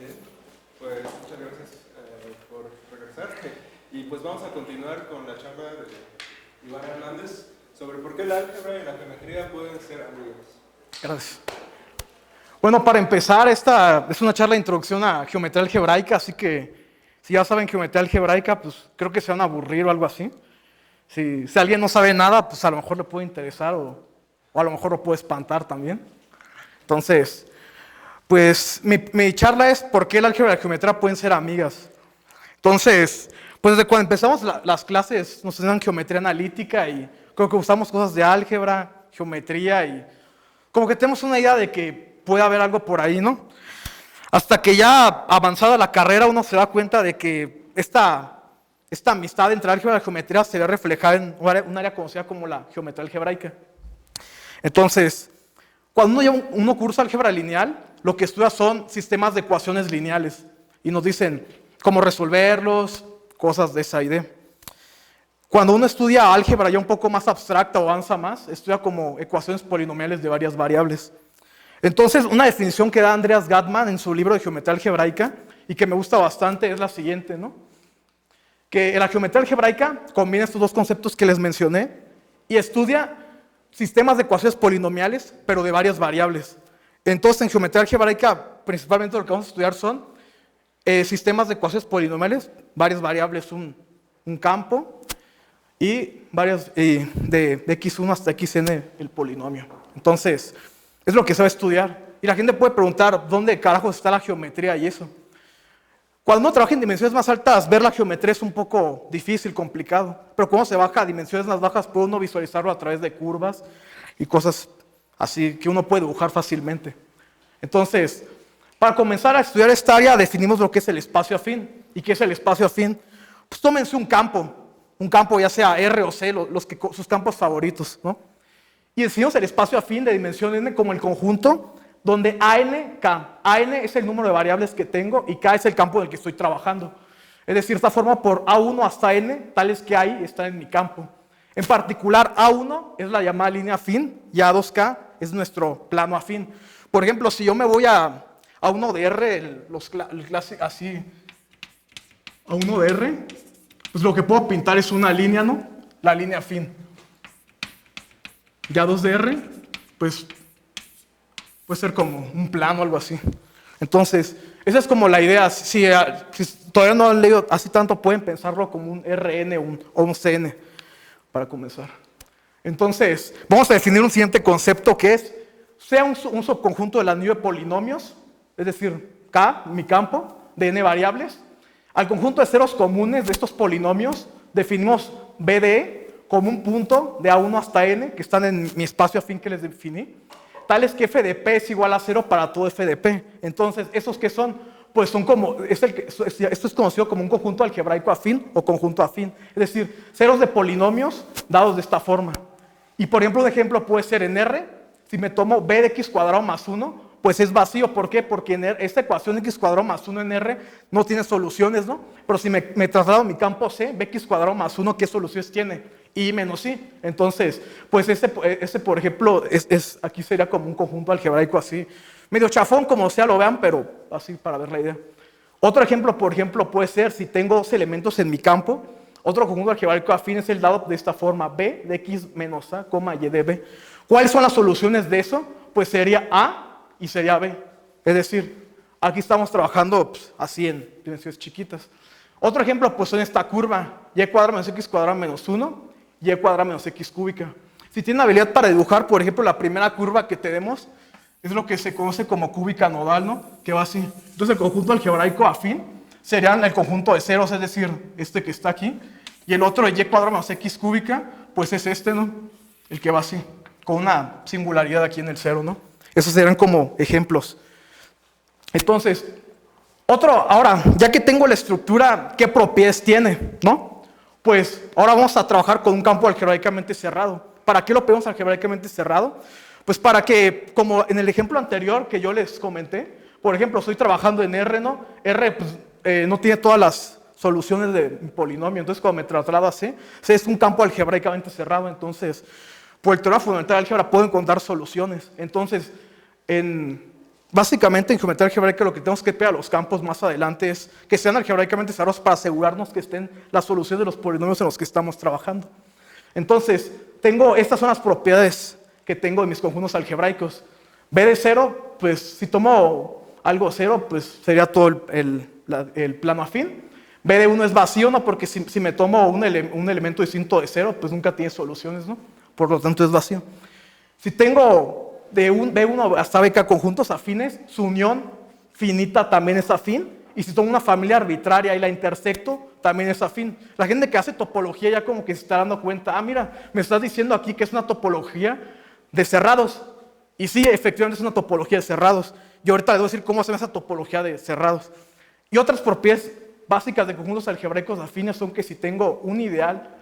Bien, pues muchas gracias por regresar. Y pues vamos a continuar con la charla de Iván Hernández sobre por qué el álgebra y la geometría pueden ser amigos. Gracias. Bueno, para empezar, esta es una charla de introducción a geometría algebraica, así que si ya saben geometría algebraica, pues creo que se van a aburrir o algo así. Si alguien no sabe nada, pues a lo mejor le puede interesar o a lo mejor lo puede espantar también. Entonces, pues mi charla es por qué el álgebra y la geometría pueden ser amigas. Entonces, pues desde cuando empezamos las clases nos enseñan geometría analítica y creo que usamos cosas de álgebra, geometría y como que tenemos una idea de que puede haber algo por ahí, ¿no? Hasta que ya avanzada la carrera uno se da cuenta de que esta amistad entre álgebra y la geometría se ve reflejada en un área conocida como la geometría algebraica. Entonces, cuando uno cursa álgebra lineal, lo que estudia son sistemas de ecuaciones lineales y nos dicen cómo resolverlos, cosas de esa idea. Cuando uno estudia álgebra ya un poco más abstracta o avanza más, estudia como ecuaciones polinomiales de varias variables. Entonces, una definición que da Andreas Gatman en su libro de geometría algebraica y que me gusta bastante es la siguiente, ¿no? Que la geometría algebraica combina estos dos conceptos que les mencioné y estudia sistemas de ecuaciones polinomiales, pero de varias variables. Entonces, en geometría algebraica, principalmente lo que vamos a estudiar son sistemas de ecuaciones polinomiales, varias variables, un campo, y varias de x1 hasta xn el polinomio. Entonces, es lo que se va a estudiar. Y la gente puede preguntar, ¿dónde carajos está la geometría y eso? Cuando uno trabaja en dimensiones más altas, ver la geometría es un poco difícil, complicado. Pero cuando se baja a dimensiones más bajas, puede uno visualizarlo a través de curvas y cosas así que uno puede dibujar fácilmente. Entonces, para comenzar a estudiar esta área, definimos lo que es el espacio afín. ¿Y qué es el espacio afín? Pues tómense un campo ya sea R o C, sus campos favoritos, ¿no? Y definimos el espacio afín de dimensión n como el conjunto donde AN, K. AN es el número de variables que tengo y K es el campo en el que estoy trabajando. Es decir, esta forma por A1 hasta N, tales que hay, están en mi campo. En particular, A1 es la llamada línea afín y A2K es nuestro plano afín. Por ejemplo, si yo me voy a A1 de R, así, A1 de R, pues lo que puedo pintar es una línea, ¿no? La línea afín. Ya 2 de R, pues puede ser como un plano o algo así. Entonces, esa es como la idea. Si todavía no han leído así tanto, pueden pensarlo como un Rn o un Cn para comenzar. Entonces, vamos a definir un siguiente concepto que es, sea un subconjunto del anillo de polinomios, es decir, K, mi campo, de n variables. Al conjunto de ceros comunes de estos polinomios definimos BDE como un punto de A1 hasta N, que están en mi espacio afín que les definí, tales que f de p es igual a 0 para todo f de p. Entonces, ¿esos qué son? Pues son como, esto es conocido como un conjunto algebraico afín o conjunto afín. Es decir, ceros de polinomios dados de esta forma. Y por ejemplo, un ejemplo puede ser en R, si me tomo b de x cuadrado más 1, pues es vacío. ¿Por qué? Porque en esta ecuación x cuadrado más 1 en R no tiene soluciones, ¿no? Pero si me traslado a mi campo C, bx cuadrado más 1, ¿qué soluciones tiene? Y menos i. Entonces, pues ese por ejemplo, aquí sería como un conjunto algebraico así, medio chafón, como sea lo vean, pero así para ver la idea. Otro ejemplo, por ejemplo, puede ser si tengo dos elementos en mi campo, otro conjunto algebraico afín es el dado de esta forma, b de x menos a, y de b. ¿Cuáles son las soluciones de eso? Pues sería a y sería b. Es decir, aquí estamos trabajando pues, así en dimensiones chiquitas. Otro ejemplo, pues son esta curva, y cuadrado menos x cuadrado menos 1, y cuadrado menos x cúbica. Si tienen habilidad para dibujar, por ejemplo, la primera curva que tenemos es lo que se conoce como cúbica nodal, ¿no? Que va así. Entonces el conjunto algebraico afín serían el conjunto de ceros, es decir, este que está aquí, y el otro de y cuadrado menos x cúbica, pues es este, ¿no? El que va así, con una singularidad aquí en el cero, ¿no? Esos serían como ejemplos. Entonces, ahora, ya que tengo la estructura, ¿qué propiedades tiene, no? Pues ahora vamos a trabajar con un campo algebraicamente cerrado. ¿Para qué lo pedimos algebraicamente cerrado? Pues para que, como en el ejemplo anterior que yo les comenté, por ejemplo, estoy trabajando en R, ¿no? R pues, no tiene todas las soluciones de mi polinomio, entonces cuando me traslado a C es un campo algebraicamente cerrado, entonces, por el teorema fundamental de álgebra puedo encontrar soluciones. Entonces, en Básicamente en geometría algebraica lo que tenemos que pedir a los campos más adelante es que sean algebraicamente cerrados para asegurarnos que estén las soluciones de los polinomios en los que estamos trabajando. Entonces, estas son las propiedades que tengo de mis conjuntos algebraicos. B de 0, pues si tomo algo 0, pues sería todo el plano afín. B de 1 es vacío, ¿no? Porque si me tomo un elemento distinto de 0, pues nunca tiene soluciones, ¿no? Por lo tanto es vacío. Si tengo de B1 hasta BK conjuntos afines, su unión finita también es afín. Y si tomo una familia arbitraria y la intersecto, también es afín. La gente que hace topología ya como que se está dando cuenta, mira, me estás diciendo aquí que es una topología de cerrados. Y sí, efectivamente es una topología de cerrados. Y ahorita les voy a decir cómo se ve esa topología de cerrados. Y otras propiedades básicas de conjuntos algebraicos afines son que si tengo un ideal,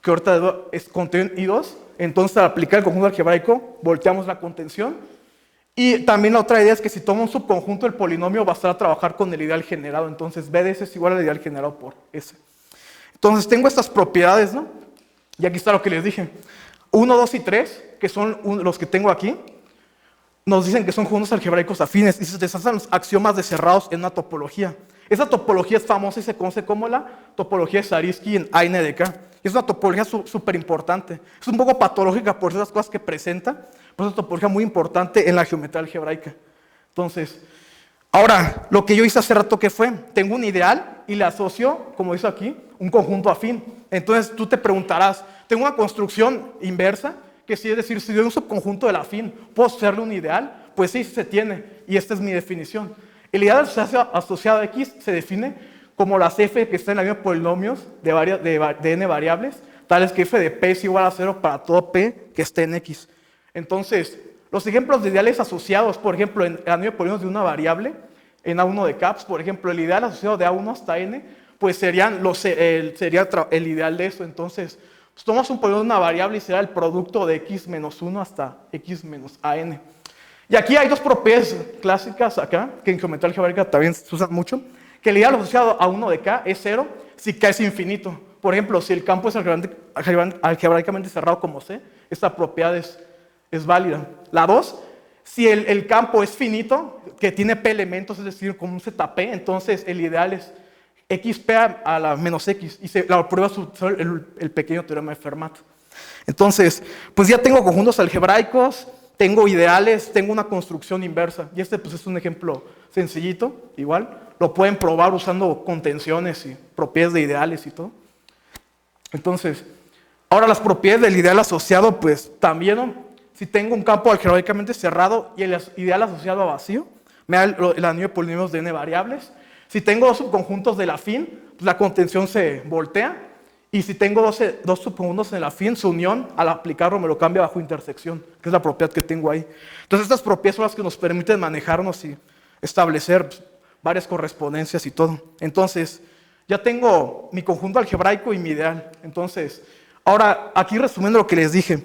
que ahorita es contiene I2, entonces al aplicar el conjunto algebraico, volteamos la contención. Y también la otra idea es que si tomo un subconjunto del polinomio, va a estar a trabajar con el ideal generado. Entonces B de S es igual al ideal generado por S. Entonces tengo estas propiedades, ¿no? Y aquí está lo que les dije. 1, 2 y 3, que son los que tengo aquí, nos dicen que son conjuntos algebraicos afines y se deshacen los axiomas de cerrados en una topología. Esa topología es famosa y se conoce como la topología de Zariski en ANDK. Es una topología súper importante. Es un poco patológica por esas cosas que presenta, pero es una topología muy importante en la geometría algebraica. Entonces, ahora, lo que yo hice hace rato, ¿qué fue? Tengo un ideal y le asocio, como dice aquí, un conjunto afín. Entonces, tú te preguntarás, tengo una construcción inversa, que sí, es decir, si doy un subconjunto del afín, ¿puedo hacerle un ideal? Pues sí, se tiene, y esta es mi definición. El ideal asociado a X se define como las f que están en la misma polinomios de n variables, tales que f de p es igual a 0 para todo p que esté en X. Entonces, los ejemplos de ideales asociados, por ejemplo, en la misma polinomios de una variable, en A1 de caps, por ejemplo, el ideal asociado de A1 hasta n, pues sería el ideal de eso. Entonces, pues tomamos un polinomio de una variable y será el producto de x menos 1 hasta x menos an. Y aquí hay dos propiedades clásicas acá, que en geometría algebraica también se usan mucho, que el ideal asociado a 1 de k es 0 si k es infinito. Por ejemplo, si el campo es algebraicamente cerrado como C, esta propiedad es válida. La 2, si el campo es finito, que tiene p elementos, es decir, como un ZP, entonces el ideal es xp a la menos x, y la prueba el pequeño teorema de Fermat. Entonces, pues ya tengo conjuntos algebraicos, tengo ideales, tengo una construcción inversa, y este pues es un ejemplo sencillito, igual, lo pueden probar usando contenciones y propiedades de ideales y todo. Entonces, ahora las propiedades del ideal asociado, pues también, ¿no? Si tengo un campo algebraicamente cerrado y el ideal asociado a vacío, me da el anillo de polinomios de n variables. Si tengo dos subconjuntos del afín, pues la contención se voltea. Y si tengo dos subconjuntos en el afín, su unión, al aplicarlo, me lo cambia bajo intersección, que es la propiedad que tengo ahí. Entonces, estas propiedades son las que nos permiten manejarnos y establecer varias correspondencias y todo. Entonces, ya tengo mi conjunto algebraico y mi ideal. Entonces, ahora, aquí resumiendo lo que les dije,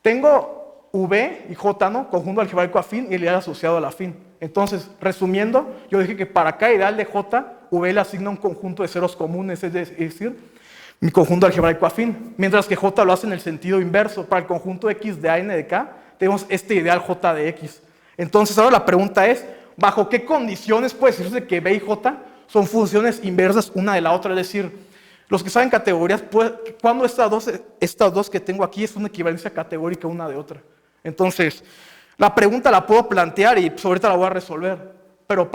tengo V y J, ¿no? Conjunto algebraico afín y el ideal asociado al afín. Entonces, resumiendo, yo dije que para cada ideal de J, V le asigna un conjunto de ceros comunes, es decir, mi conjunto algebraico afín, mientras que J lo hace en el sentido inverso. Para el conjunto X de A n de K, tenemos este ideal J de X. Entonces, ahora la pregunta es, ¿bajo qué condiciones puede decirse que B y J son funciones inversas una de la otra? Es decir, los que saben categorías, ¿cuándo estas dos que tengo aquí es una equivalencia categórica una de otra? Entonces, la pregunta la puedo plantear y pues, ahorita la voy a resolver. Pero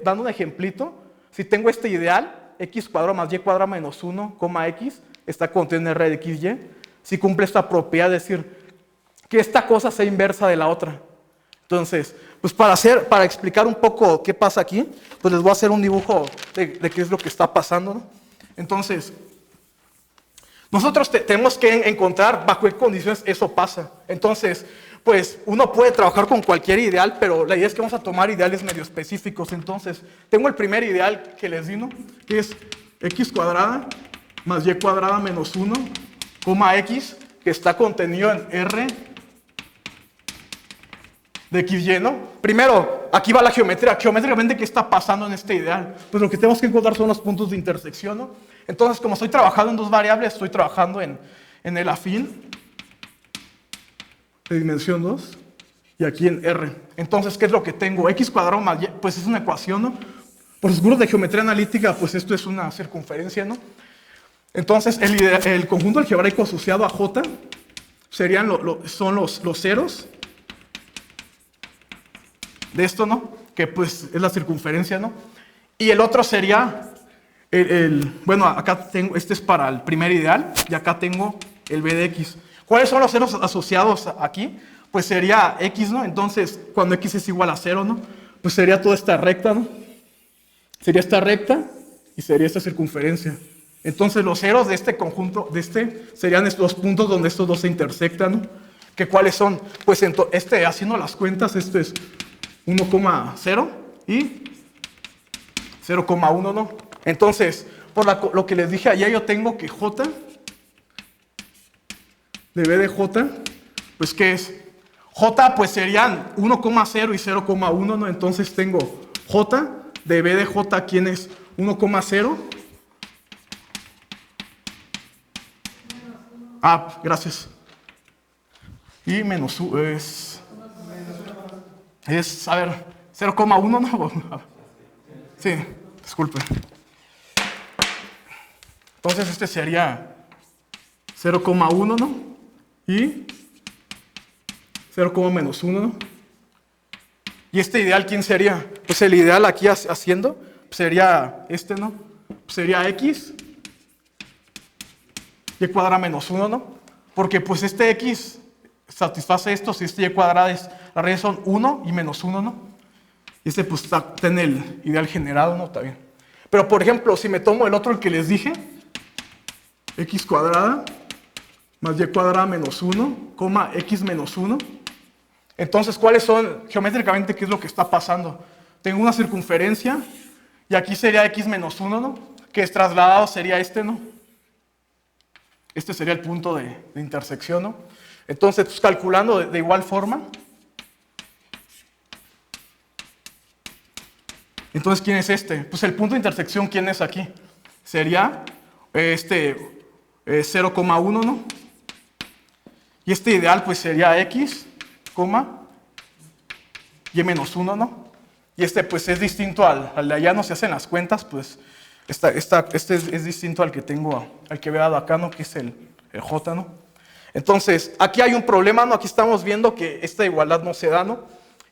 dando un ejemplito, si tengo este ideal, x cuadrado más y cuadrado menos 1, x, está contenido en R de xy, si cumple esta propiedad, es decir, que esta cosa sea inversa de la otra. Entonces, pues para explicar un poco qué pasa aquí, pues les voy a hacer un dibujo de qué es lo que está pasando, ¿no? Entonces, nosotros tenemos que encontrar bajo qué condiciones eso pasa. Entonces, pues uno puede trabajar con cualquier ideal, pero la idea es que vamos a tomar ideales medio específicos. Entonces, tengo el primer ideal que les di, ¿no? Que es x cuadrada más y cuadrada menos 1, x, que está contenido en R de xy, ¿no? Primero, aquí va la geometría. Geométricamente, ¿qué está pasando en este ideal? Pues lo que tenemos que encontrar son los puntos de intersección, ¿no? Entonces, como estoy trabajando en dos variables, estoy trabajando en el afín de dimensión 2 y aquí en R. Entonces, ¿qué es lo que tengo? X cuadrado más Y, pues es una ecuación, ¿no? Por los grupos de geometría analítica, pues esto es una circunferencia, ¿no? Entonces, el conjunto algebraico asociado a J serían son los ceros de esto, ¿no? Que pues es la circunferencia, ¿no? Y el otro sería, bueno, acá tengo, este es para el primer ideal, y acá tengo el B de X. ¿Cuáles son los ceros asociados aquí? Pues sería X, ¿no? Entonces, cuando X es igual a 0, ¿no? Pues sería toda esta recta, ¿no? Sería esta recta y sería esta circunferencia. Entonces, los ceros de este conjunto, serían los puntos donde estos dos se intersectan, ¿no? ¿Que cuáles son? Pues haciendo las cuentas, esto es 1,0 y 0,1, ¿no? Entonces, por lo que les dije ayer, yo tengo que J de B de J, pues ¿qué es? J pues serían 1,0 y 0,1, ¿no? Entonces tengo J de B de J, ¿quién es? 1,0. Ah, gracias. Y menos U es, a ver, 0,1, ¿no? Sí, disculpe. Entonces este sería 0,1, ¿no? Y 0,-1, ¿no? ¿Y este ideal quién sería? Pues el ideal aquí haciendo sería este, ¿no? Sería X y cuadrada menos 1, ¿no? Porque pues este X satisface esto si este y cuadrada es, las raíces son 1 y menos 1, ¿no? Y este pues está en el ideal generado, ¿no? Está bien. Pero por ejemplo, si me tomo el otro, el que les dije, X cuadrada más Y cuadrada menos 1, X menos 1. Entonces, ¿cuáles son, geométricamente, qué es lo que está pasando? Tengo una circunferencia y aquí sería X menos 1, ¿no? Que es trasladado sería este, ¿no? Este sería el punto de intersección, ¿no? Entonces, pues, calculando de igual forma. Entonces, ¿quién es este? Pues el punto de intersección, ¿quién es aquí? Sería 0,1, ¿no? Y este ideal, pues sería X, Y menos 1, ¿no? Y este, pues es distinto al de allá, no se hacen las cuentas, pues este es distinto al que tengo, al que había dado acá, ¿no? Que es el J, ¿no? Entonces, aquí hay un problema, ¿no? Aquí estamos viendo que esta igualdad no se da, ¿no?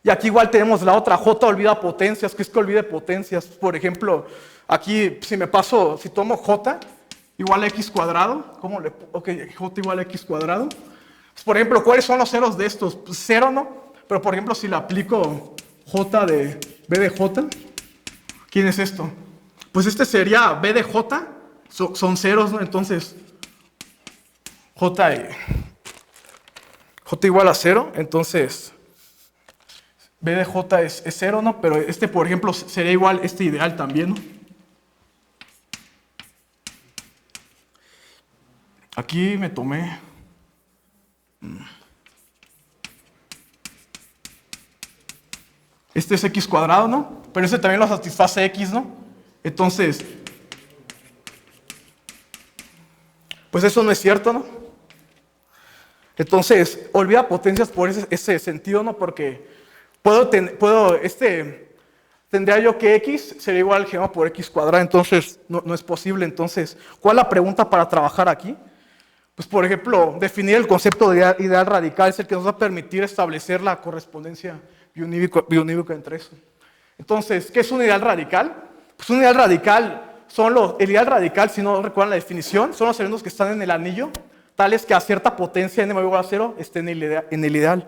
Y aquí igual tenemos la otra, J olvida potencias. ¿Qué es que olvide potencias? Por ejemplo, aquí si tomo J igual a X cuadrado, ok, J igual a X cuadrado. Pues, por ejemplo, ¿cuáles son los ceros de estos? Pues 0, ¿no? Pero por ejemplo, si le aplico J de B de J, ¿quién es esto? Pues este sería B de J, son ceros, ¿no? Entonces, J igual a 0, entonces B de J es 0, ¿no? Pero este, por ejemplo, sería igual este ideal también, ¿no? Aquí me tomé... Este es X cuadrado, ¿no? Pero este también lo satisface X, ¿no? Entonces, pues eso no es cierto, ¿no? Entonces, olvida potencias por ese sentido, ¿no? Porque tendría yo que X sería igual al geoma por X cuadrado, entonces no es posible. Entonces, ¿cuál es la pregunta para trabajar aquí? Pues, por ejemplo, definir el concepto de ideal radical es el que nos va a permitir establecer la correspondencia bionívoca entre eso. Entonces, ¿qué es un ideal radical? Pues un ideal radical el ideal radical, si no recuerdan la definición, son los elementos que están en el anillo, tales que a cierta potencia n igual a 0 esté en el ideal.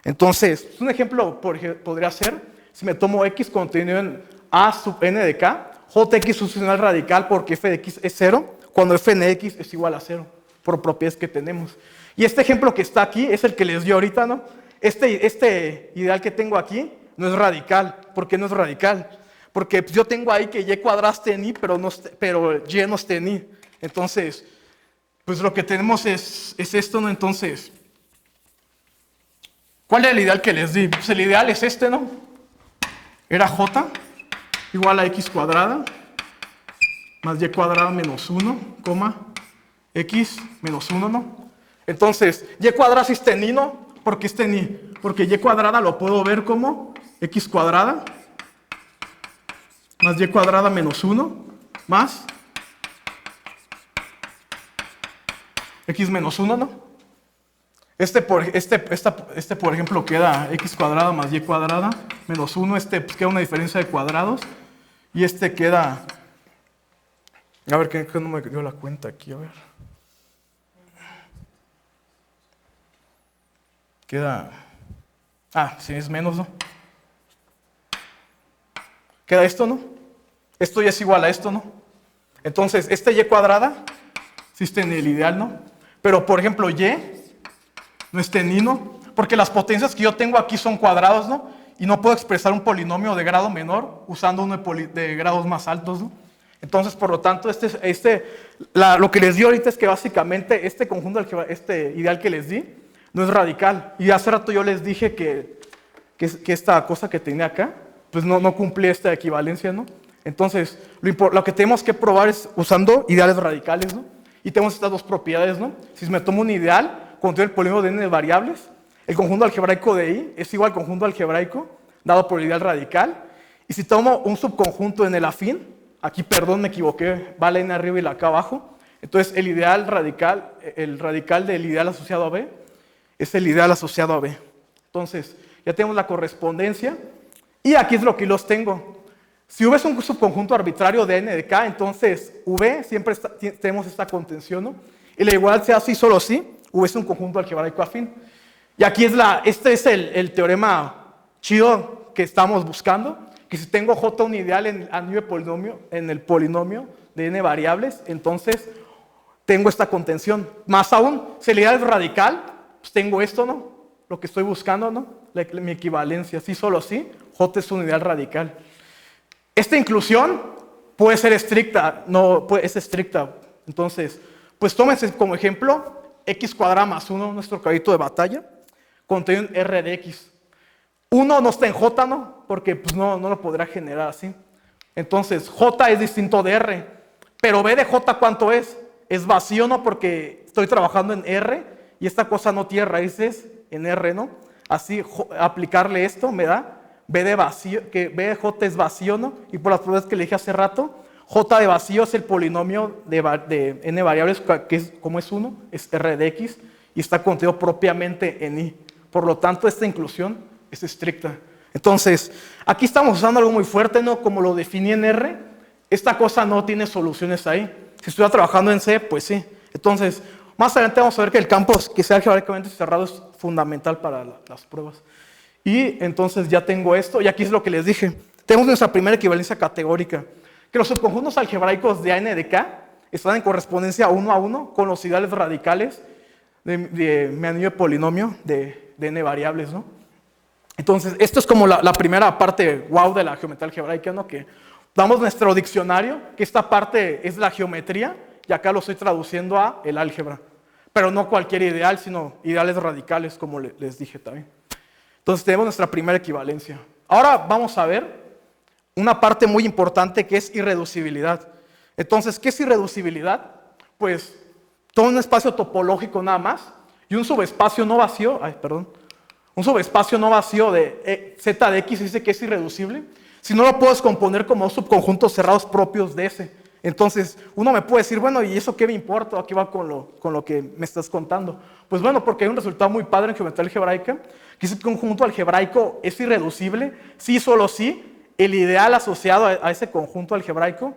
Entonces, un ejemplo podría ser, si me tomo X contenido en A sub n de K, Jx es un ideal radical porque f de x es 0, cuando f de x es igual a 0, por propiedades que tenemos. Y este ejemplo que está aquí es el que les di ahorita, ¿no? Este ideal que tengo aquí no es radical. ¿Por qué no es radical? Porque yo tengo ahí que y cuadrado esté en i, pero y no esté en i. Entonces, pues lo que tenemos es esto, ¿no? Entonces, ¿cuál es el ideal que les di? Pues el ideal es este, ¿no? Era j igual a x cuadrada más y cuadrada menos 1, x menos 1, ¿no? Entonces, y cuadrada sí está en i, ¿no? ¿Por qué está en i? Porque y cuadrada lo puedo ver como x cuadrada más y cuadrada menos 1 más x menos 1, ¿no? Por ejemplo, queda x cuadrada más y cuadrada menos 1. Pues, queda una diferencia de cuadrados. Y queda... A ver, que no me dio la cuenta aquí, a ver. Queda... sí, es menos, ¿no? Queda esto, ¿no? Esto ya es igual a esto, ¿no? Entonces, y cuadrada existe en el ideal, ¿no? Pero, por ejemplo, y no está en i, ¿no? Porque las potencias que yo tengo aquí son cuadrados, ¿no? Y no puedo expresar un polinomio de grado menor usando uno de grados más altos, ¿no? Entonces, por lo tanto, lo que les di ahorita es que básicamente conjunto, ideal que les di, no es radical. Y hace rato yo les dije que esta cosa que tenía acá, pues no cumplía esta equivalencia, ¿no? Entonces, lo que tenemos que probar es usando ideales radicales, ¿no? Y tenemos estas dos propiedades, ¿no? Si me tomo un ideal, contiene el polinomio de n variables, el conjunto algebraico de i es igual al conjunto algebraico dado por el ideal radical. Y si tomo un subconjunto en el afín, aquí, perdón, me equivoqué, va la n arriba y la acá abajo. Entonces, el radical del ideal asociado a B es el ideal asociado a B. Entonces, ya tenemos la correspondencia. Y aquí es lo que los tengo. Si V es un subconjunto arbitrario de n de k, entonces V siempre tenemos esta contención, ¿no? Y la igualdad sea así, solo si V es un conjunto algebraico afín. Y aquí este es el teorema chido que estamos buscando, que si tengo J un ideal en el polinomio de n variables, entonces tengo esta contención. Más aún, si el ideal es radical, pues tengo esto, ¿no? Lo que estoy buscando, ¿no? Mi equivalencia, sí, solo sí, J es un ideal radical. Esta inclusión puede ser estricta, es estricta. Entonces, pues tómense como ejemplo x cuadrada más 1, nuestro caballito de batalla, contiene un r de x. 1 no está en J, ¿no? Porque pues, no lo podrá generar así. Entonces, J es distinto de R. Pero B de J, ¿cuánto es? Es vacío, ¿no? Porque estoy trabajando en R y esta cosa no tiene raíces en R, ¿no? Así, aplicarle esto me da B de vacío, que B de J es vacío, ¿no? Y por las pruebas que le dije hace rato, J de vacío es el polinomio de n variables, que es, como es 1, es R de x, y está contenido propiamente en i. Por lo tanto, esta inclusión es estricta. Entonces, aquí estamos usando algo muy fuerte, ¿no? Como lo definí en R, esta cosa no tiene soluciones ahí. Si estuviera trabajando en C, pues sí. Entonces, más adelante vamos a ver que el campo que sea algebraicamente cerrado es fundamental para las pruebas. Y entonces ya tengo esto, y aquí es lo que les dije. Tenemos nuestra primera equivalencia categórica, que los subconjuntos algebraicos de n de k están en correspondencia 1 a 1 con los ideales radicales de mi anillo de polinomio de n variables, ¿no? Entonces, esto es como la primera parte wow de la geometría algebraica, ¿no? Que damos nuestro diccionario, que esta parte es la geometría, y acá lo estoy traduciendo a el álgebra. Pero no cualquier ideal, sino ideales radicales, como les dije también. Entonces tenemos nuestra primera equivalencia. Ahora vamos a ver una parte muy importante que es irreducibilidad. Entonces, ¿qué es irreducibilidad? Pues todo un espacio topológico nada más y un subespacio no vacío, un subespacio no vacío de z de x dice que es irreducible. Si no lo puedo descomponer como dos subconjuntos cerrados propios de S. Entonces, uno me puede decir, bueno, ¿y eso qué me importa? Aquí va con lo que me estás contando. Pues bueno, porque hay un resultado muy padre en geometría algebraica, que ese conjunto algebraico es irreducible, sí, solo sí, el ideal asociado a ese conjunto algebraico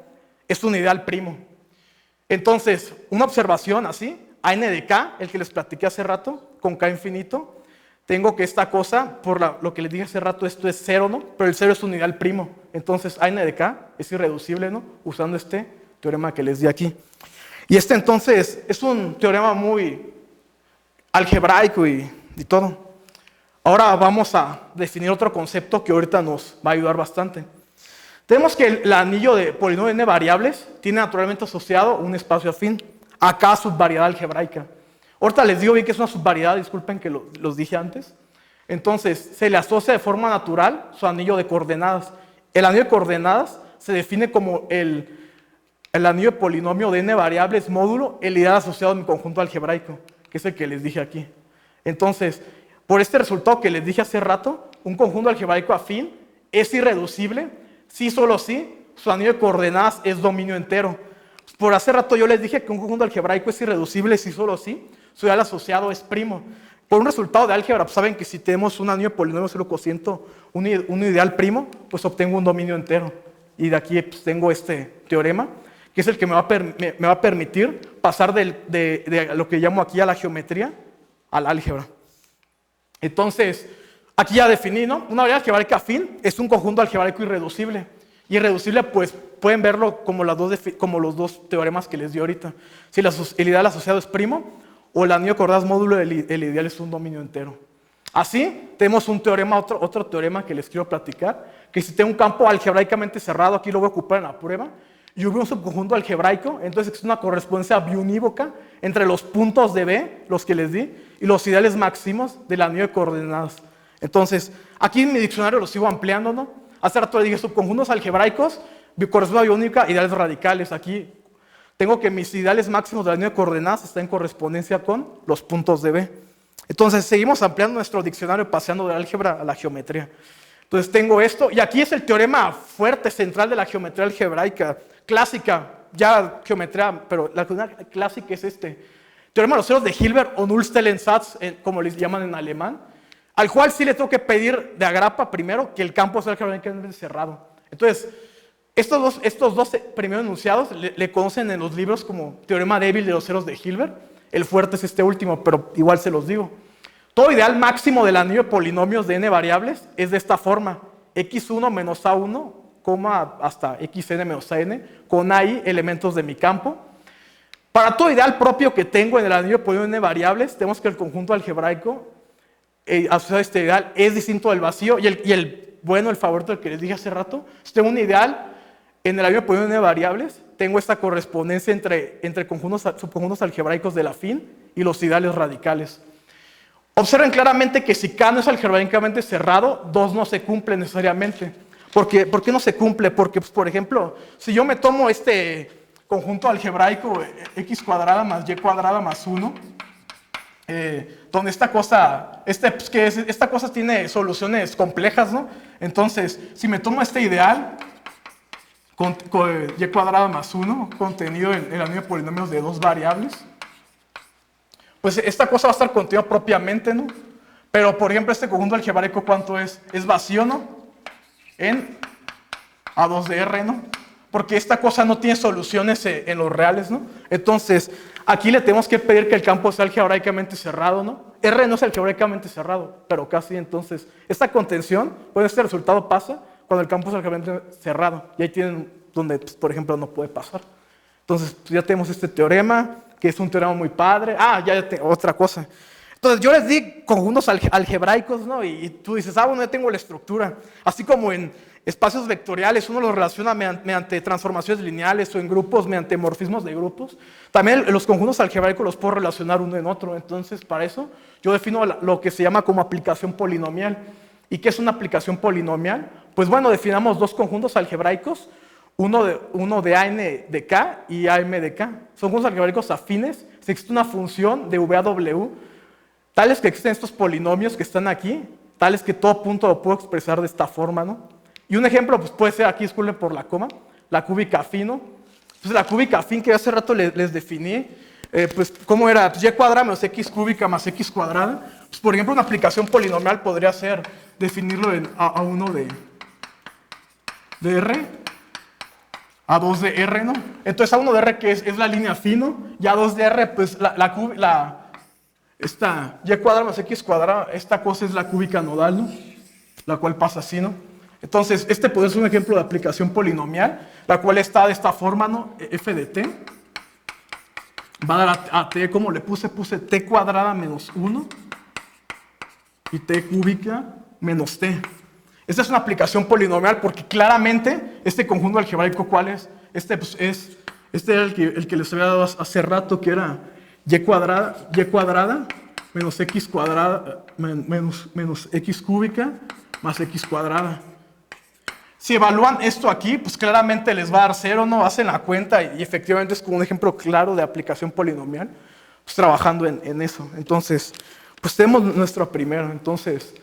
es un ideal primo. Entonces, una observación así, a n de k, el que les platiqué hace rato, con k infinito, tengo que esta cosa, por lo que les dije hace rato, esto es 0, ¿no? Pero el 0 es un ideal primo. Entonces, a n de k es irreducible, ¿no? Usando este teorema que les di aquí. Y entonces es un teorema muy algebraico y todo. Ahora vamos a definir otro concepto que ahorita nos va a ayudar bastante. Tenemos que el anillo de polinomio n variables tiene naturalmente asociado un espacio afín a cada subvariedad algebraica. Ahorita les digo bien que es una subvariedad, disculpen que los dije antes. Entonces, se le asocia de forma natural su anillo de coordenadas. El anillo de coordenadas se define como el anillo de polinomio de n variables módulo el ideal asociado a mi conjunto algebraico, que es el que les dije aquí. Entonces, por este resultado que les dije hace rato, un conjunto algebraico afín es irreducible si solo si su anillo de coordenadas es dominio entero. Por hace rato yo les dije que un conjunto algebraico es irreducible si solo si su ideal asociado es primo. Por un resultado de álgebra, pues saben que si tenemos un anillo de polinomio cero cociente, un ideal primo, pues obtengo un dominio entero. Y de aquí pues, tengo este teorema, que es el que me va a permitir pasar de lo que llamo aquí a la geometría al álgebra. Entonces, aquí ya definí, ¿no? Una variedad algebraica afín es un conjunto algebraico irreducible. Y irreducible, pues, pueden verlo como los dos teoremas que les di ahorita. Si el ideal asociado es primo, o el anillo de coordenadas módulo del ideal es un dominio entero. Así, tenemos un teorema, otro teorema que les quiero platicar, que si tengo un campo algebraicamente cerrado, aquí lo voy a ocupar en la prueba, y hubo un subconjunto algebraico, entonces es una correspondencia biunívoca entre los puntos de B, los que les di, y los ideales máximos del anillo de coordenadas. Entonces, aquí en mi diccionario lo sigo ampliando, ¿no? Hace rato le dije subconjuntos algebraicos, correspondencia biunívoca, ideales radicales. Aquí tengo que mis ideales máximos del anillo de coordenadas están en correspondencia con los puntos de B. Entonces, seguimos ampliando nuestro diccionario, paseando de álgebra a la geometría. Entonces, tengo esto, y aquí es el teorema fuerte, central de la geometría algebraica, clásica, ya geometría, pero la clásica es este. Teorema de los ceros de Hilbert o Nullstellensatz, como les llaman en alemán, al cual sí le tengo que pedir de agrapa primero que el campo sea algebraicamente cerrado. Entonces, estos dos primeros enunciados le conocen en los libros como teorema débil de los ceros de Hilbert. El fuerte es este último, pero igual se los digo. Todo ideal máximo del anillo de polinomios de n variables es de esta forma: x1 menos a1, hasta xn menos an, con ahí elementos de mi campo. Para todo ideal propio que tengo en el anillo de polinomios de n variables, tenemos que el conjunto algebraico asociado a este ideal es distinto del vacío, y el favorito del que les dije hace rato, si tengo un ideal en el anillo de polinomios de n variables, tengo esta correspondencia entre subconjuntos algebraicos del afín y los ideales radicales. Observen claramente que si K no es algebraicamente cerrado, 2 no se cumple necesariamente. ¿Por qué no se cumple? Porque, pues, por ejemplo, si yo me tomo este conjunto algebraico x cuadrada más y cuadrada más 1, donde esta cosa tiene soluciones complejas, ¿no? Entonces, si me tomo este ideal con y cuadrada más 1 contenido en el anillo de polinomios de dos variables, pues esta cosa va a estar contenida propiamente, ¿no? Pero, por ejemplo, este conjunto algebraico, ¿cuánto es? Es vacío, ¿no? En A2 de R, ¿no? Porque esta cosa no tiene soluciones en los reales, ¿no? Entonces, aquí le tenemos que pedir que el campo sea algebraicamente cerrado, ¿no? R no es algebraicamente cerrado, pero casi. Entonces, esta contención, pues este resultado pasa cuando el campo es algebraicamente cerrado. Y ahí tienen donde, pues, por ejemplo, no puede pasar. Entonces, pues, ya tenemos este teorema, que es un teorema muy padre. Otra cosa. Entonces, yo les di conjuntos algebraicos, ¿no? Y tú dices, bueno, ya tengo la estructura. Así como en espacios vectoriales uno los relaciona mediante transformaciones lineales o en grupos mediante morfismos de grupos. También los conjuntos algebraicos los puedo relacionar uno en otro. Entonces, para eso, yo defino lo que se llama como aplicación polinomial. ¿Y qué es una aplicación polinomial? Pues bueno, definamos dos conjuntos algebraicos, uno de AN de K y AM de K. Son conjuntos algebraicos afines. Si existe una función de VAW, tales que existen estos polinomios que están aquí, tales que todo punto lo puedo expresar de esta forma, ¿no? Y un ejemplo pues puede ser, aquí disculpen por la coma, la cúbica afín, ¿no? Entonces la cúbica afín que hace rato les definí, pues ¿cómo era? Pues y cuadrada menos x cúbica más x cuadrada. Pues por ejemplo una aplicación polinomial podría ser definirlo en A1 de R, A2 de R, ¿no? Entonces A1 de R que es la línea afín, ¿no? Y A2 de R pues esta y cuadrada más x cuadrada, esta cosa es la cúbica nodal, ¿no? La cual pasa así, ¿no? Entonces, este puede ser un ejemplo de aplicación polinomial, la cual está de esta forma, ¿no? F de t va a dar a t, como le puse t cuadrada menos 1 y t cúbica menos t. Esta es una aplicación polinomial porque claramente este conjunto algebraico, ¿cuál es? Este era el que les había dado hace rato, que era y cuadrada menos x cuadrada menos x cúbica más x cuadrada. Si evalúan esto aquí, pues claramente les va a dar 0, ¿no? Hacen la cuenta y efectivamente es como un ejemplo claro de aplicación polinomial, pues trabajando en eso. Entonces, pues tenemos nuestra primera. Entonces,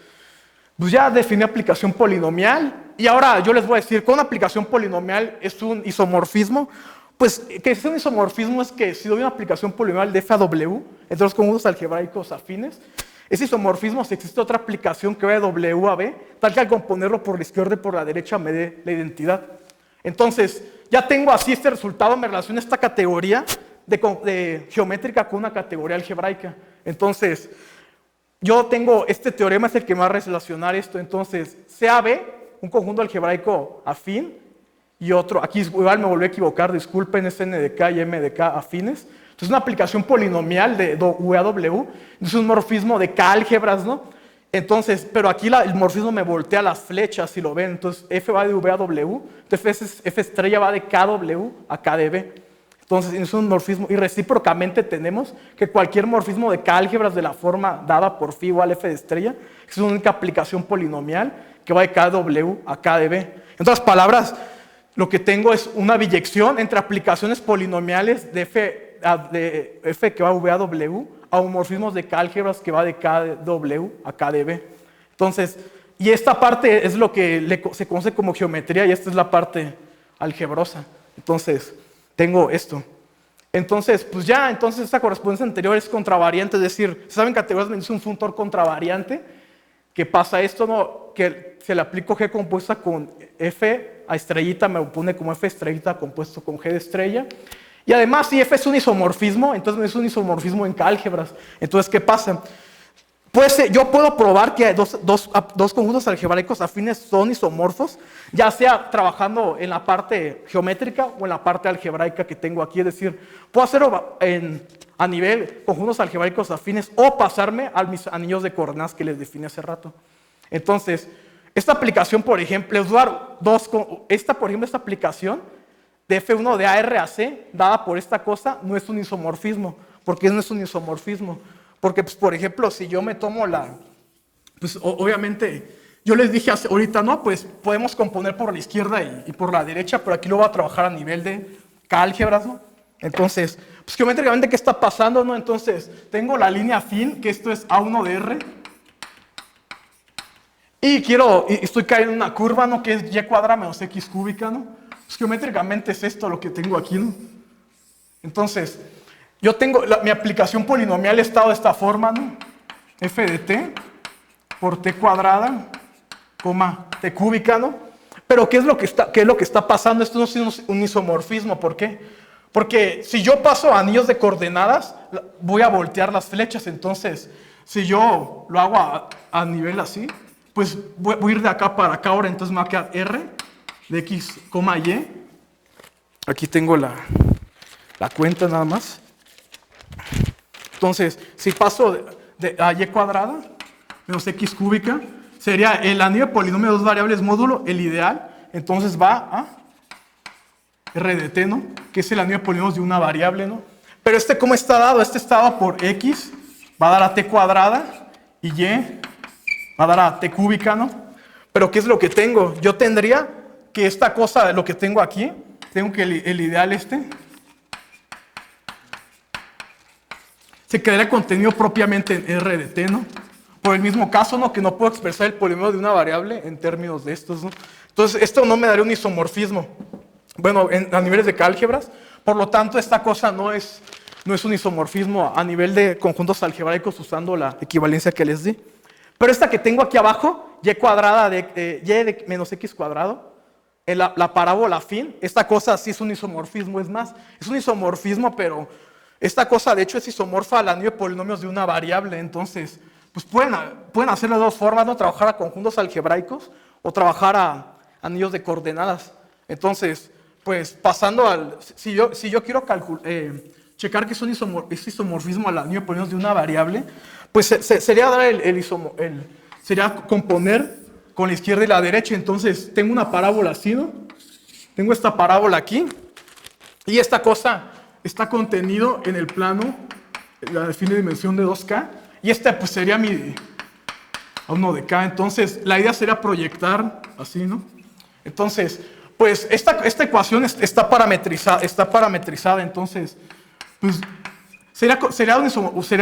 pues ya definí aplicación polinomial. Y ahora yo les voy a decir que una aplicación polinomial es un isomorfismo. Pues que es un isomorfismo es que si doy una aplicación polinomial de f a w, entre los conjuntos algebraicos afines, ese isomorfismo, si existe otra aplicación que vaya de w a b, tal que al componerlo por la izquierda y por la derecha me dé la identidad. Entonces, ya tengo así este resultado, me relaciona esta categoría de geométrica con una categoría algebraica. Entonces, yo tengo este teorema, es el que me va a relacionar esto. Entonces, CAB, un conjunto algebraico afín, y otro, aquí igual me volví a equivocar, disculpen, es N de K y M de K afines. Entonces, una aplicación polinomial de WAW, es un morfismo de K álgebras, ¿no? Entonces, pero aquí el morfismo me voltea las flechas, si lo ven. Entonces, F va de V a W, entonces F estrella va de KW a KDB. Entonces, es un morfismo, y recíprocamente tenemos que cualquier morfismo de K álgebras de la forma dada por phi igual F de estrella es una única aplicación polinomial que va de KW a KDB. En otras palabras, lo que tengo es una biyección entre aplicaciones polinomiales de F que va de V a W a homorfismos de K álgebras que va de KW a KDB. Entonces, y esta parte es lo que se conoce como geometría y esta es la parte algebrosa. Entonces, tengo esto. Entonces, pues ya, entonces esta correspondencia anterior es contravariante, es decir, ¿saben categorías? Me dice un funtor contravariante, que pasa esto, ¿no? Que se le aplico G compuesta con F a estrellita, me opone como F estrellita compuesto con G de estrella. Y además, si F es un isomorfismo, entonces es un isomorfismo en K álgebras. Entonces, ¿qué pasa? Pues yo puedo probar que dos conjuntos algebraicos afines son isomorfos, ya sea trabajando en la parte geométrica o en la parte algebraica que tengo aquí. Es decir, puedo hacerlo a nivel conjuntos algebraicos afines o pasarme a mis anillos de coordenadas que les definí hace rato. Entonces, esta aplicación, por ejemplo, esta aplicación de F1 de A, R a C, dada por esta cosa, no es un isomorfismo. ¿Por qué no es un isomorfismo? Porque, pues, por ejemplo, si yo me tomo pues obviamente, yo les dije ahorita, no, pues podemos componer por la izquierda y por la derecha, pero aquí lo voy a trabajar a nivel de K álgebras, ¿no? Entonces, pues geométricamente, ¿qué está pasando, no? Entonces, tengo la línea afín, que esto es A1 de R, y estoy cayendo en una curva, ¿no? Que es Y cuadrada menos X cúbica, ¿no? Pues geométricamente es esto lo que tengo aquí, ¿no? Entonces, yo tengo mi aplicación polinomial estado de esta forma, ¿no? F de t por t cuadrada, t cúbica, ¿no? Pero ¿qué es lo que está pasando? Esto no es un isomorfismo. ¿Por qué? Porque si yo paso a anillos de coordenadas, voy a voltear las flechas. Entonces, si yo lo hago a nivel así, pues voy a ir de acá para acá ahora. Entonces me va a quedar R de X, Y. Aquí tengo la cuenta nada más. Entonces, si paso a Y cuadrada menos X cúbica, sería el anillo de polinomio de dos variables módulo, el ideal. Entonces va a R de t, ¿no? Que es el anillo de polinomios de una variable, ¿no? Pero ¿cómo está dado? Está dado por X, va a dar a t cuadrada, y Y va a dar a t cúbica, ¿no? Pero ¿qué es lo que tengo? Yo tendría que esta cosa, lo que tengo aquí, tengo que el ideal se quedaría contenido propiamente en R de t, ¿no? Por el mismo caso, ¿no? Que no puedo expresar el polinomio de una variable en términos de estos, ¿no? Entonces, esto no me daría un isomorfismo. Bueno, a niveles de álgebras, por lo tanto, esta cosa no es un isomorfismo a nivel de conjuntos algebraicos usando la equivalencia que les di. Pero esta que tengo aquí abajo, y cuadrada y de menos x cuadrado, la parábola afín, esta cosa sí es un isomorfismo. Es más, es un isomorfismo, pero esta cosa de hecho es isomorfa al anillo de polinomios de una variable. Entonces, pues pueden hacerlo de dos formas, ¿no? Trabajar a conjuntos algebraicos o trabajar a anillos de coordenadas. Entonces, pues pasando si yo quiero checar que es isomorfismo al anillo de polinomios de una variable, pues sería dar sería componer con la izquierda y la derecha. Entonces, tengo una parábola así, ¿no? Tengo esta parábola aquí, y esta cosa está contenido en el plano, la define dimensión de 2K, y pues sería mi A1 de K. Entonces, la idea sería proyectar así, ¿no? Entonces, pues esta ecuación está parametrizada. Entonces, pues sería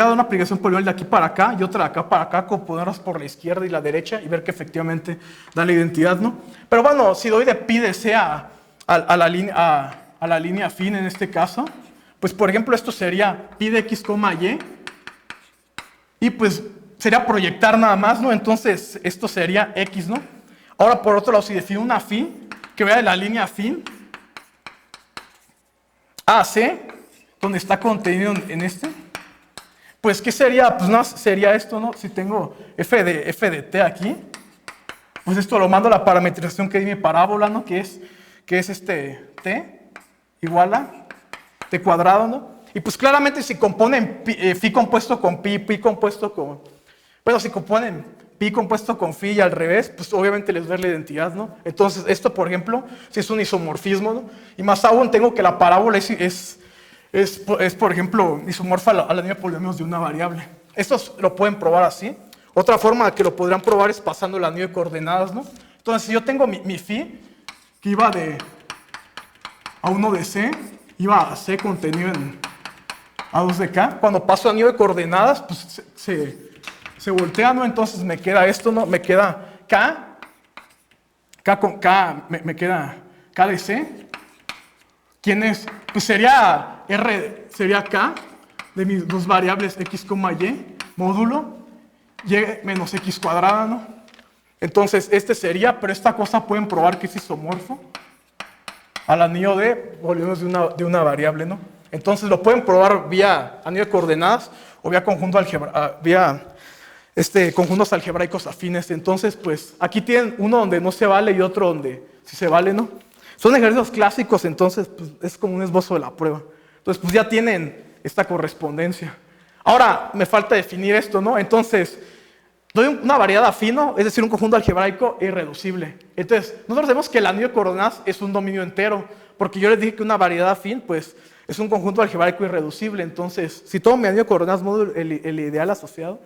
una aplicación polinomial de aquí para acá y otra de acá para acá, como ponerlas por la izquierda y la derecha y ver que efectivamente da la identidad, ¿no? Pero bueno, si doy de pi de c a la línea afín en este caso, pues por ejemplo esto sería pi de x, y, y pues sería proyectar nada más, ¿no? Entonces esto sería x, ¿no? Ahora por otro lado, si defino una afín, que vaya de la línea afín a c, donde está contenido en este, pues ¿qué sería? Pues no, sería esto, ¿no? Si tengo f de t aquí, pues esto lo mando a la parametrización que di mi parábola, ¿no? Que es t igual a t cuadrado, ¿no? Y pues claramente si componen phi compuesto con pi compuesto con... Bueno, si componen pi compuesto con phi y al revés, pues obviamente les ver la identidad, ¿no? Entonces esto, por ejemplo, si es un isomorfismo, ¿no? Y más aún tengo que la parábola es por ejemplo, isomorfa a la línea de polinomios de una variable. Estos lo pueden probar así. Otra forma que lo podrían probar es pasando el anillo de coordenadas, ¿no? Entonces, si yo tengo mi phi, que iba de A1 de C, iba a C contenido en A2 de K, cuando paso el anillo de coordenadas, pues se voltea, ¿no? Entonces me queda esto, ¿no? Me queda K con K, me queda K de C. ¿Quién es? Pues sería sería K de mis dos variables x, y, módulo, y menos x cuadrada, ¿no? Entonces, este sería, pero esta cosa pueden probar que es isomorfo al anillo de polinomios de una variable, ¿no? Entonces, lo pueden probar vía anillo de coordenadas o vía conjuntos algebraicos afines. Entonces, pues, aquí tienen uno donde no se vale y otro donde sí se vale, ¿no? Son ejercicios clásicos, entonces pues, es como un esbozo de la prueba. Entonces, pues ya tienen esta correspondencia. Ahora, me falta definir esto, ¿no? Entonces, doy una variedad afino, es decir, un conjunto algebraico irreducible. Entonces, nosotros sabemos que el anillo de coordenadas es un dominio entero, porque yo les dije que una variedad afín, pues, es un conjunto algebraico irreducible. Entonces, si tomo mi anillo de coordenadas módulo, el ideal asociado,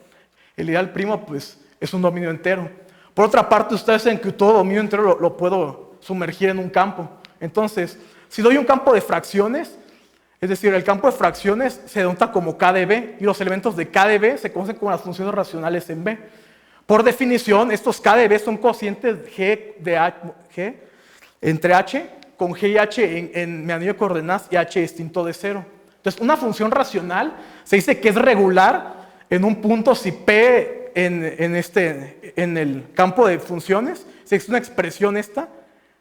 el ideal primo, pues, es un dominio entero. Por otra parte, ustedes saben que todo dominio entero lo puedo sumergir en un campo. Entonces, si doy un campo de fracciones, es decir, el campo de fracciones se denota como K de B y los elementos de K de B se conocen como las funciones racionales en B. Por definición, estos K de B son cocientes G entre H con G y H en mi anillo de coordenadas y H distinto de 0. Entonces, una función racional se dice que es regular en un punto si P en el campo de funciones se existe una expresión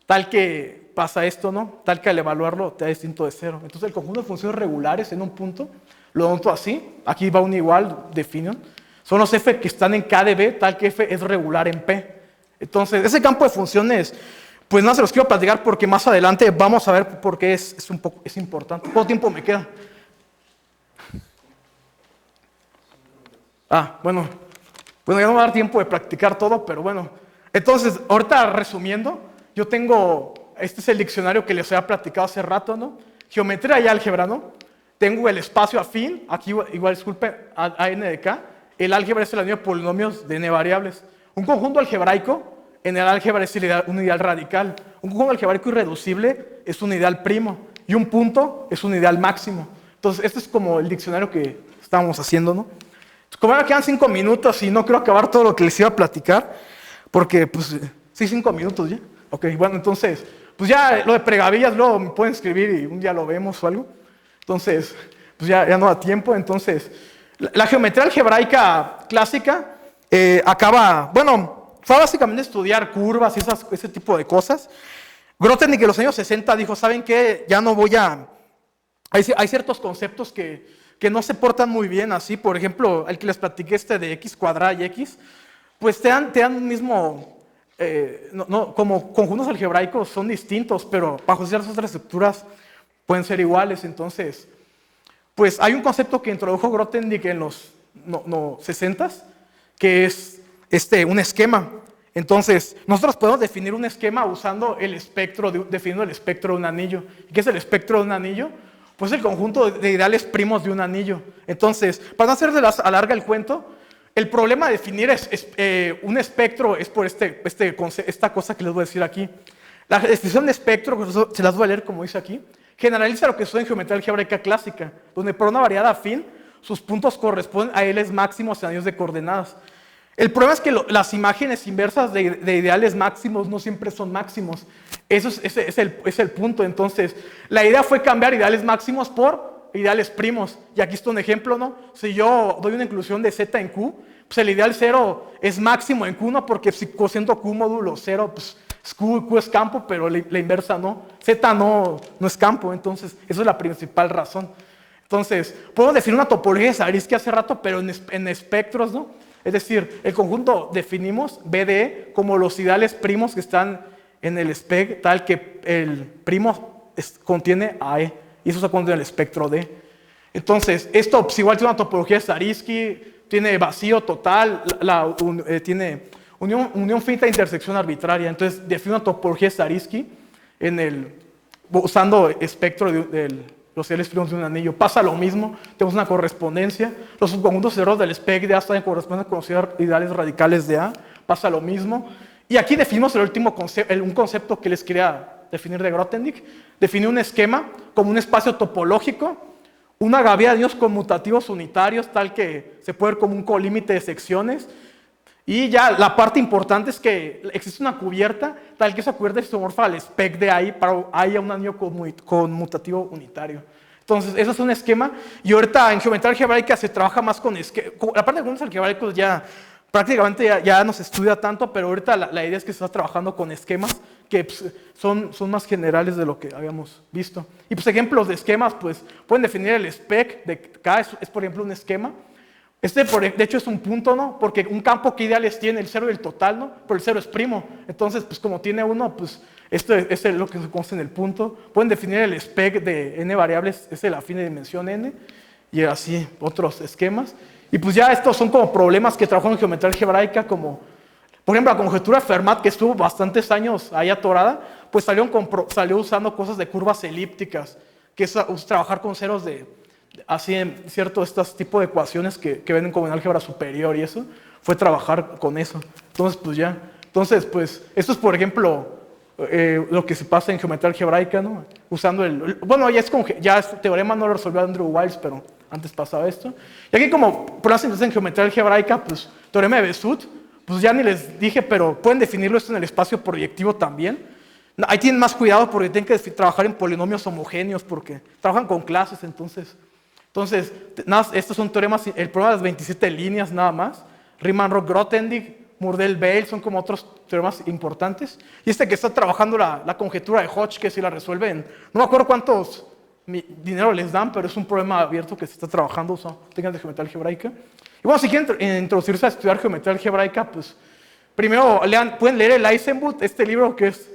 tal que pasa esto, ¿no? Tal que al evaluarlo te da distinto de 0. Entonces el conjunto de funciones regulares en un punto lo noto así. Aquí va un igual, definición. Son los f que están en K de B, tal que f es regular en P. Entonces ese campo de funciones, pues no se los quiero platicar porque más adelante vamos a ver por qué es importante. ¿Cuánto tiempo me queda? Bueno, ya no va a dar tiempo de practicar todo, pero bueno. Entonces, ahorita resumiendo, yo tengo, este es el diccionario que les había platicado hace rato, ¿no? Geometría y álgebra, ¿no? Tengo el espacio afín, aquí igual, disculpe, a n de k. El álgebra es el anillo de polinomios de n variables. Un conjunto algebraico, en el álgebra es un ideal radical. Un conjunto algebraico irreducible es un ideal primo. Y un punto es un ideal máximo. Entonces, este es como el diccionario que estábamos haciendo, ¿no? Como me quedan 5 minutos y no quiero acabar todo lo que les iba a platicar, porque, pues, sí, 5 minutos ya. Ok, bueno, entonces, pues ya lo de pregavillas luego me pueden escribir y un día lo vemos o algo. Entonces, pues ya no da tiempo. Entonces, la geometría algebraica clásica fue básicamente estudiar curvas y ese tipo de cosas. Grothendieck en los años 60 dijo, ¿saben qué? Ya no voy a... Hay ciertos conceptos que no se portan muy bien así. Por ejemplo, el que les platiqué de x cuadrada y x, pues te dan un mismo... como conjuntos algebraicos son distintos, pero bajo ciertas otras estructuras pueden ser iguales. Entonces, pues hay un concepto que introdujo Grothendieck en los 60s, que es un esquema. Entonces, nosotros podemos definir un esquema usando definiendo el espectro de un anillo. ¿Qué es el espectro de un anillo? Pues el conjunto de ideales primos de un anillo. Entonces, para no hacer alarga el cuento, el problema de definir un espectro es por esta cosa que les voy a decir aquí. La definición de espectro, se las voy a leer como dice aquí, generaliza lo que sucede en geometría algebraica clásica, donde por una variedad afín sus puntos corresponden a ideales máximos en anillos de coordenadas. El problema es que las imágenes inversas de ideales máximos no siempre son máximos. Ese es el punto. Entonces, la idea fue cambiar ideales máximos por ideales primos. Y aquí está un ejemplo, ¿no? Si yo doy una inclusión de z en Q, pues el ideal 0 es máximo en Q, ¿no? Porque si cociendo Q módulo 0, pues Q es campo, pero la inversa no. Z no es campo, entonces esa es la principal razón. Entonces, puedo definir una topología de Zariski hace rato, pero en espectros, ¿no? Es decir, el conjunto definimos BDE como los ideales primos que están en el spec, tal que el primo contiene AE, y eso se contiene en el espectro D. Entonces, esto pues, igual tiene una topología de Zariski, tiene vacío total, tiene unión finita de intersección arbitraria. Entonces, define una topología de Zariski usando espectro de los ideales primos de un anillo. Pasa lo mismo, tenemos una correspondencia. Los subconjuntos cerrados del spec de A están en correspondencia con los ideales radicales de A. Pasa lo mismo. Y aquí definimos el último concepto, un concepto que les quería definir de Grothendieck. Definir un esquema como un espacio topológico, una gavilla de anillos conmutativos unitarios, tal que se puede ver como un colímite de secciones. Y ya la parte importante es que existe una cubierta, tal que esa cubierta es isomorfa al spec de ahí para haya un anillo conmutativo unitario. Entonces, eso es un esquema. Y ahorita en geometría algebraica se trabaja más con esquemas. La parte de conjuntos algebraicos ya prácticamente ya no se estudia tanto, pero ahorita la idea es que se está trabajando con esquemas que pues, son más generales de lo que habíamos visto. Y pues ejemplos de esquemas, pues pueden definir el spec de K, es por ejemplo un esquema. De hecho es un punto, ¿no? Porque un campo que ideales tiene el 0 y el total, ¿no? Pero el 0 es primo. Entonces, pues como tiene uno, pues esto es lo que se conoce en el punto. Pueden definir el spec de n variables, es el afín de dimensión n, y así otros esquemas. Y pues ya estos son como problemas que trabajó en geometría algebraica, como por ejemplo la conjetura de Fermat, que estuvo bastantes años ahí atorada, pues salió usando cosas de curvas elípticas, que es trabajar con ceros así en cierto estos tipos de ecuaciones que ven como en álgebra superior y eso, fue trabajar con eso. Entonces, pues ya. Entonces, pues, esto es, por ejemplo, lo que se pasa en geometría algebraica, ¿no? Usando bueno, ya este teorema no lo resolvió Andrew Wiles, pero antes pasaba esto. Y aquí como problemas en geometría algebraica, pues, teorema de Besut, pues ya ni les dije, pero pueden definirlo esto en el espacio proyectivo también. Ahí tienen más cuidado porque tienen que trabajar en polinomios homogéneos, porque trabajan con clases, entonces, estos son teoremas, el problema de las 27 líneas nada más. Riemann-Roch-Grothendieck, Mordell-Weil son como otros teoremas importantes. Y este que está trabajando la conjetura de Hodge, que si la resuelven, no me acuerdo cuántos dinero les dan, pero es un problema abierto que se está trabajando, técnicas de geometría algebraica. Y bueno, si quieren introducirse a estudiar geometría algebraica, pues primero pueden leer el Eisenhut, este libro que es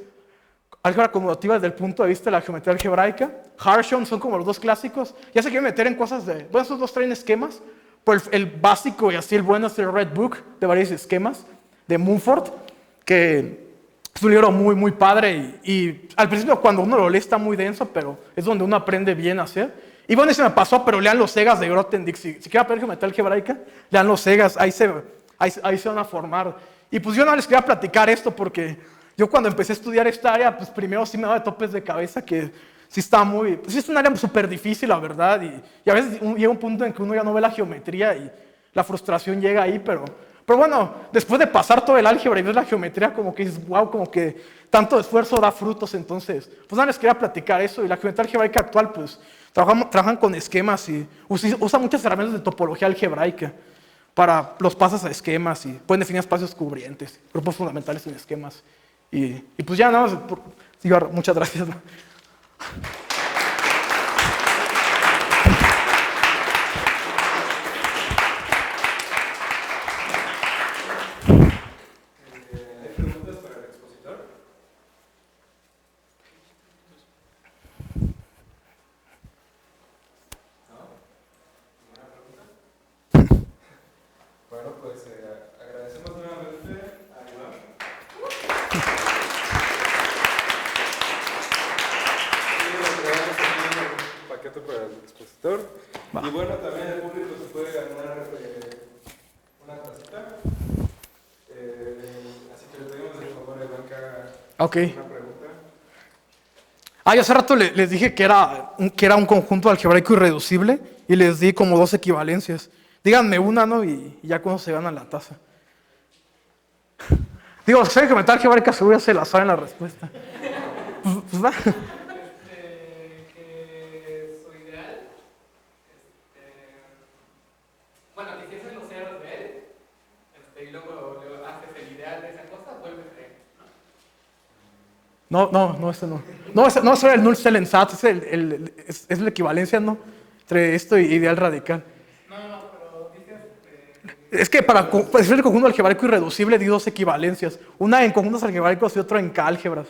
álgebra conmutativa desde el punto de vista de la geometría algebraica. Harshon son como los dos clásicos. Ya se quieren meter en cosas bueno, estos dos traen esquemas, pero el básico y así el bueno es el Red Book de varios esquemas de Mumford, que es un libro muy, muy padre y al principio cuando uno lo lee está muy denso, pero es donde uno aprende bien a hacer. Y bueno, se me pasó, pero lean los Segas de Grothendieck. Si quieren aprender geometría algebraica, lean los Segas, ahí se van a formar. Y pues yo no les quería platicar esto porque yo cuando empecé a estudiar esta área, pues primero sí me daba de topes de cabeza que sí está pues sí es un área súper difícil, la verdad, y a veces llega un punto en que uno ya no ve la geometría y la frustración llega ahí, pero bueno, después de pasar todo el álgebra y ver la geometría, como que dices, wow, como que tanto esfuerzo da frutos, entonces, pues nada, les quería platicar eso, y la geometría algebraica actual, pues, trabajan con esquemas y usan muchas herramientas de topología algebraica para los pasos a esquemas y pueden definir espacios cubrientes, grupos fundamentales en esquemas. Y pues ya, nada más, muchas gracias. ¿Hay preguntas para el expositor? ¿No? ¿Ninguna pregunta? Bueno, pues agradecemos nuevamente a Iván. Un paquete para el expositor. Y bueno, también el público se puede ganar una tacita. Así que le pedimos el favor a Iván que haga una pregunta. Yo hace rato les dije que era un conjunto algebraico irreducible y les di como 2 equivalencias. Díganme una, ¿no? Y ya cuando se ganan la taza. Digo, si saben geometría algebraica seguro ya se la saben la respuesta. Pues va. Que su ideal, bueno, que si haces los ceros de él, y luego haces el ideal de esa cosa, vuelve a creer, ¿no? No, ese no. No, ese era el null cell en SAT, es la equivalencia, ¿no? Entre esto y ideal radical. No, pero dices Es que para decir el conjunto algebraico irreducible di 2 equivalencias. Una en conjuntos algebraicos y otra en álgebras.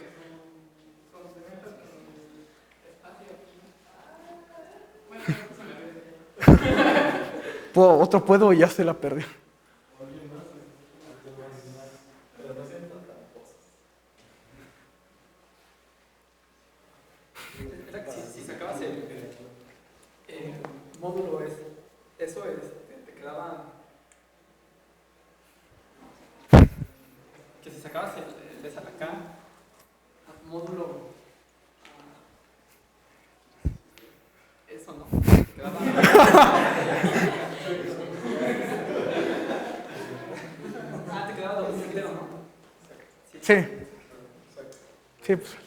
Otro puedo y ya se la perdió. si sacabas el módulo eso te quedaba. Que si sacabas el de esa acá, módulo. Eso no. Te quedaba. Te quedaba doble entero, ¿no? Sí. Sí, pues.